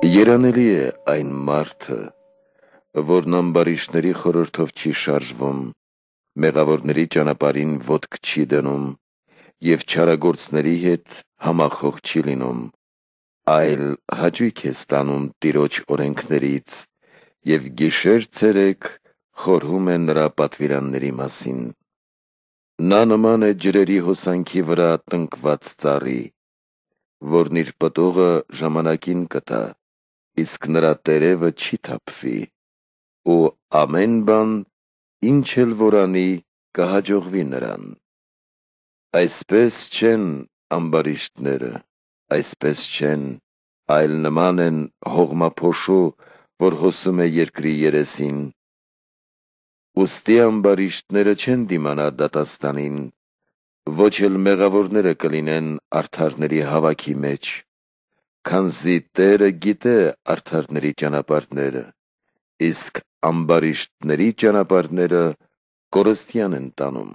Երանելի է այն մարդը, որն ամբարիշտների խորհրդով չի շարժվում, մեղավորների ճանապարհին ոտք չի դնում և չարագործների հետ համախոհ չի լինում, այլ հաճույք է ստանում Տիրոջ օրենքներից և գիշեր-ցերեկ խորհում է նրա պատվիրանների մասին։ Նա նման է ջրերի հոսանքի վրա տնկված ծառի, որն իր պտուղը ժամանակին կտա, իսկ նրա տերևը չի թափվի, ու ամեն բան, ինչ էլ որ անի, կհաջողվի նրան։ Այսպես չեն ամբարիշտները, այսպես չեն, այլ նման են հողմափոշու, որ հոսում է երկրի երեսին։ Ուստի ամբարիշտները չեն դիմանա դատաստանին, ոչ էլ մեղավորները կլինեն արդարների հավաքի մեջ, քանզի Տերը գիտե արդարների ճանապարհները, իսկ ամբարիշտների ճանապարհները կորստյան են տանում։